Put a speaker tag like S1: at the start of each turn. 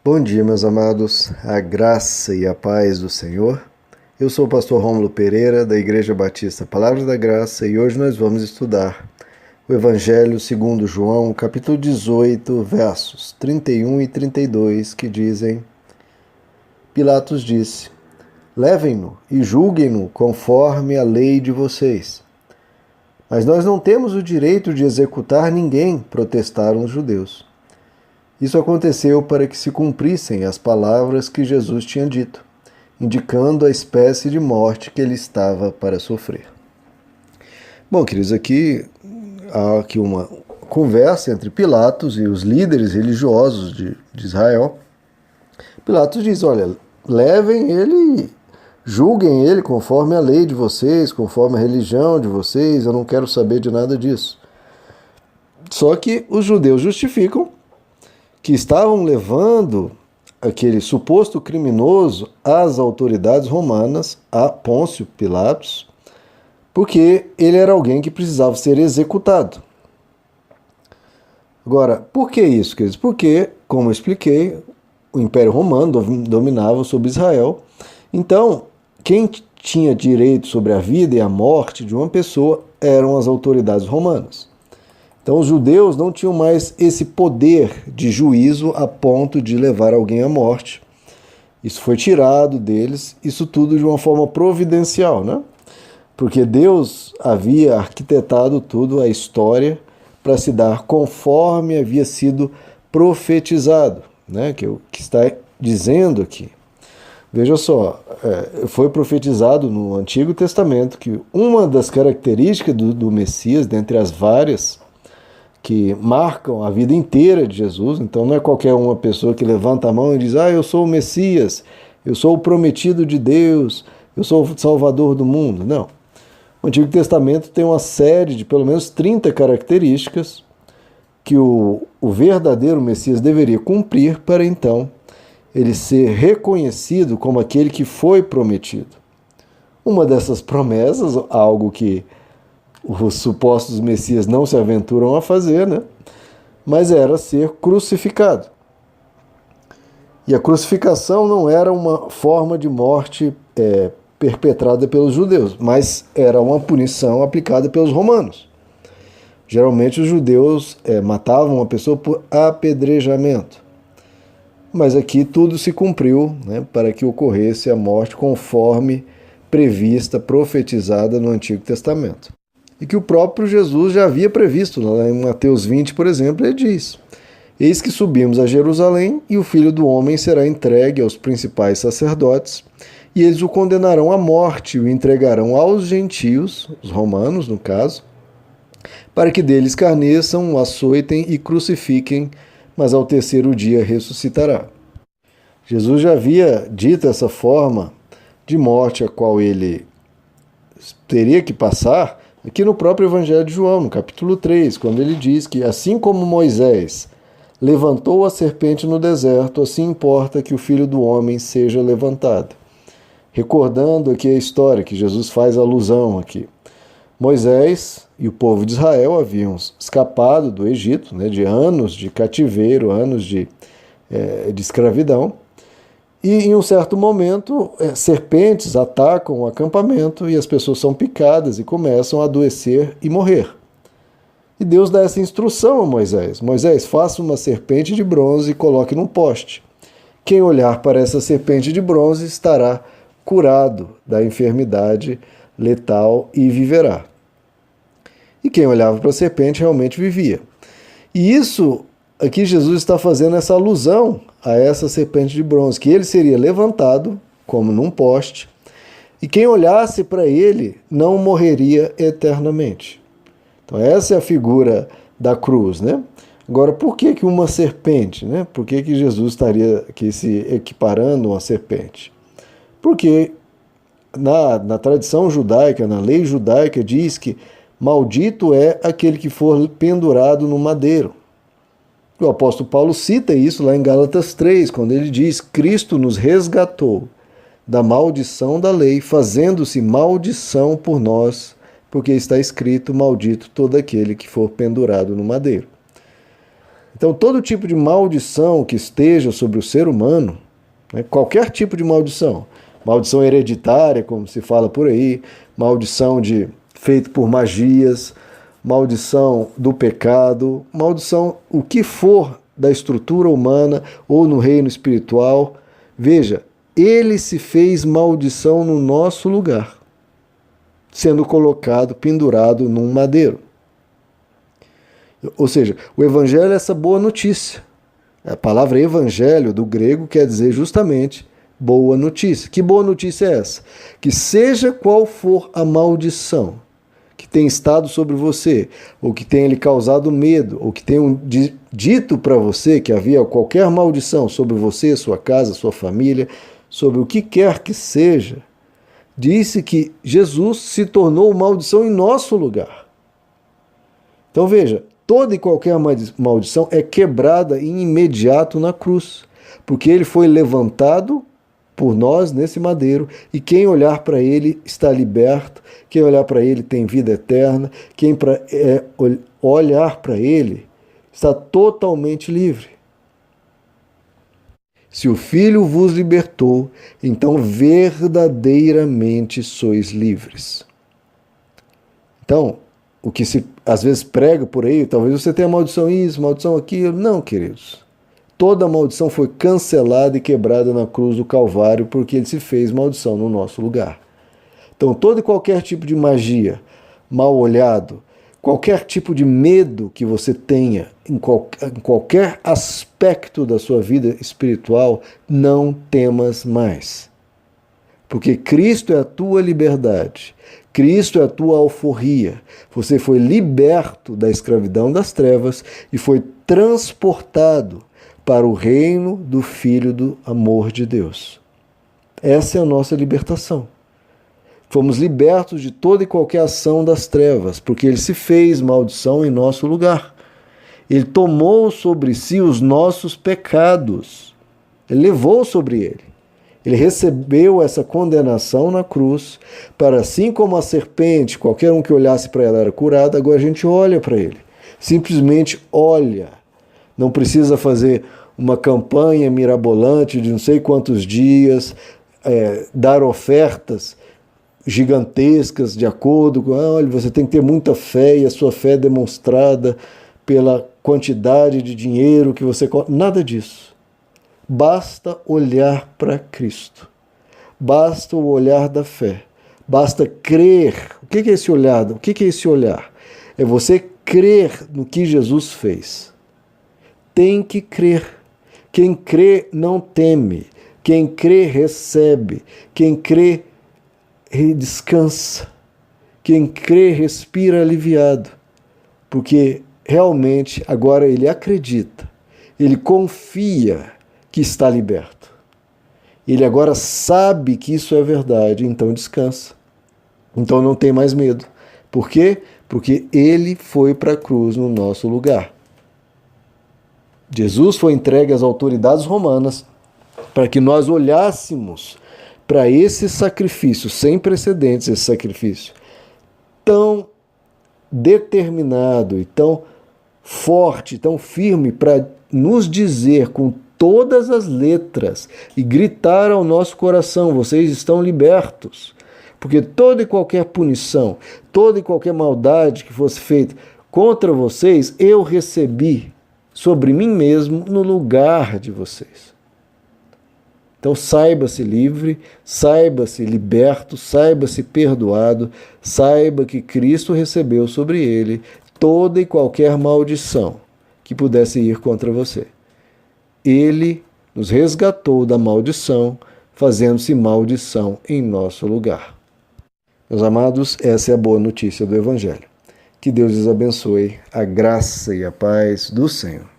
S1: Bom dia, meus amados, a graça e a paz do Senhor. Eu sou o pastor Rômulo Pereira, da Igreja Batista Palavra da Graça, e hoje nós vamos estudar o Evangelho segundo João, capítulo 18, versos 31 e 32, que dizem: Pilatos disse: Levem-no e julguem-no conforme a lei de vocês. Mas nós não temos o direito de executar ninguém, protestaram os judeus. Isso aconteceu para que se cumprissem as palavras que Jesus tinha dito, indicando a espécie de morte que ele estava para sofrer. Bom, queridos, há aqui uma conversa entre Pilatos e os líderes religiosos de Israel. Pilatos diz: olha, levem ele, julguem ele conforme a lei de vocês, conforme a religião de vocês, eu não quero saber de nada disso. Só que os judeus justificam que estavam levando aquele suposto criminoso às autoridades romanas, a Pôncio Pilatos, porque ele era alguém que precisava ser executado. Agora, por que isso, queridos? Porque, como eu expliquei, o Império Romano dominava sobre Israel. Então, quem tinha direito sobre a vida e a morte de uma pessoa eram as autoridades romanas. Então os judeus não tinham mais esse poder de juízo a ponto de levar alguém à morte. Isso foi tirado deles, isso tudo de uma forma providencial, né? Porque Deus havia arquitetado tudo, a história, para se dar conforme havia sido profetizado, né? Que está dizendo aqui. Veja só, foi profetizado no Antigo Testamento que uma das características do Messias, dentre as várias, que marcam a vida inteira de Jesus, então não é qualquer uma pessoa que levanta a mão e diz: eu sou o Messias, eu sou o prometido de Deus, eu sou o Salvador do mundo. Não. O Antigo Testamento tem uma série de pelo menos 30 características que o verdadeiro Messias deveria cumprir para então ele ser reconhecido como aquele que foi prometido. Uma dessas promessas, algo que os supostos messias não se aventuram a fazer, né? Mas era ser crucificado. E a crucificação não era uma forma de morte perpetrada pelos judeus, mas era uma punição aplicada pelos romanos. Geralmente os judeus matavam uma pessoa por apedrejamento. Mas aqui tudo se cumpriu, né, para que ocorresse a morte conforme prevista, profetizada no Antigo Testamento. E que o próprio Jesus já havia previsto. Lá em Mateus 20, por exemplo, ele diz: Eis que subimos a Jerusalém, e o Filho do Homem será entregue aos principais sacerdotes, e eles o condenarão à morte, e o entregarão aos gentios, os romanos no caso, para que deles escarneçam, o açoitem e crucifiquem, mas ao terceiro dia ressuscitará. Jesus já havia dito essa forma de morte a qual ele teria que passar, aqui no próprio Evangelho de João, no capítulo 3, quando ele diz que assim como Moisés levantou a serpente no deserto, assim importa que o Filho do Homem seja levantado. Recordando aqui a história que Jesus faz alusão aqui. Moisés e o povo de Israel haviam escapado do Egito, né, de anos de cativeiro, anos de escravidão. E em um certo momento, serpentes atacam o acampamento e as pessoas são picadas e começam a adoecer e morrer. E Deus dá essa instrução a Moisés: Moisés, faça uma serpente de bronze e coloque num poste. Quem olhar para essa serpente de bronze estará curado da enfermidade letal e viverá. E quem olhava para a serpente realmente vivia. E isso, aqui Jesus está fazendo essa alusão a essa serpente de bronze, que ele seria levantado, como num poste, e quem olhasse para ele não morreria eternamente. Então essa é a figura da cruz, né? Agora, por que uma serpente, né? Por que Jesus estaria aqui se equiparando a uma serpente? Porque na tradição judaica, na lei judaica, diz que maldito é aquele que for pendurado no madeiro. O apóstolo Paulo cita isso lá em Gálatas 3, quando ele diz: Cristo nos resgatou da maldição da lei, fazendo-se maldição por nós, porque está escrito: maldito todo aquele que for pendurado no madeiro. Então, todo tipo de maldição que esteja sobre o ser humano, né, qualquer tipo de maldição, maldição hereditária, como se fala por aí, maldição feito por magias, maldição do pecado, maldição, o que for da estrutura humana ou no reino espiritual, veja, ele se fez maldição no nosso lugar, sendo colocado, pendurado num madeiro. Ou seja, o evangelho é essa boa notícia. A palavra evangelho, do grego, quer dizer justamente boa notícia. Que boa notícia é essa? Que seja qual for a maldição que tem estado sobre você, ou que tenha lhe causado medo, ou que tenham dito para você que havia qualquer maldição sobre você, sua casa, sua família, sobre o que quer que seja, disse que Jesus se tornou maldição em nosso lugar. Então veja, toda e qualquer maldição é quebrada em imediato na cruz, porque ele foi levantado por nós nesse madeiro, e quem olhar para ele está liberto, quem olhar para ele tem vida eterna, quem olhar para ele está totalmente livre. Se o Filho vos libertou, então verdadeiramente sois livres. Então, o que se às vezes prega por aí, talvez você tenha maldição isso, maldição aquilo. Não, queridos. Toda a maldição foi cancelada e quebrada na cruz do Calvário, porque ele se fez maldição no nosso lugar. Então, todo e qualquer tipo de magia, mal olhado, qualquer tipo de medo que você tenha em qualquer aspecto da sua vida espiritual, não temas mais. Porque Cristo é a tua liberdade, Cristo é a tua alforria. Você foi liberto da escravidão das trevas e foi transportado para o reino do Filho do amor de Deus. Essa é a nossa libertação. Fomos libertos de toda e qualquer ação das trevas, porque ele se fez maldição em nosso lugar. Ele tomou sobre si os nossos pecados. Ele levou sobre ele. Ele recebeu essa condenação na cruz, para assim como a serpente, qualquer um que olhasse para ela era curado, agora a gente olha para ele. Simplesmente olha. Não precisa fazer uma campanha mirabolante de não sei quantos dias, dar ofertas gigantescas de acordo com, olha, você tem que ter muita fé e a sua fé é demonstrada pela quantidade de dinheiro que você... Nada disso. Basta olhar para Cristo. Basta o olhar da fé. Basta crer. O que é esse olhar? O que é esse olhar? É você crer no que Jesus fez. Tem que crer. Quem crê não teme. Quem crê recebe. Quem crê descansa. Quem crê respira aliviado. Porque realmente agora ele acredita. Ele confia que está liberto. Ele agora sabe que isso é verdade, então descansa. Então não tem mais medo. Por quê? Porque ele foi para a cruz no nosso lugar. Jesus foi entregue às autoridades romanas para que nós olhássemos para esse sacrifício, sem precedentes, esse sacrifício tão determinado e tão forte, tão firme, para nos dizer com todas as letras e gritar ao nosso coração: vocês estão libertos. Porque toda e qualquer punição, toda e qualquer maldade que fosse feita contra vocês, eu recebi sobre mim mesmo no lugar de vocês. Então saiba-se livre, saiba-se liberto, saiba-se perdoado, saiba que Cristo recebeu sobre ele toda e qualquer maldição que pudesse ir contra você. Ele nos resgatou da maldição, fazendo-se maldição em nosso lugar. Meus amados, essa é a boa notícia do Evangelho. Que Deus os abençoe, a graça e a paz do Senhor.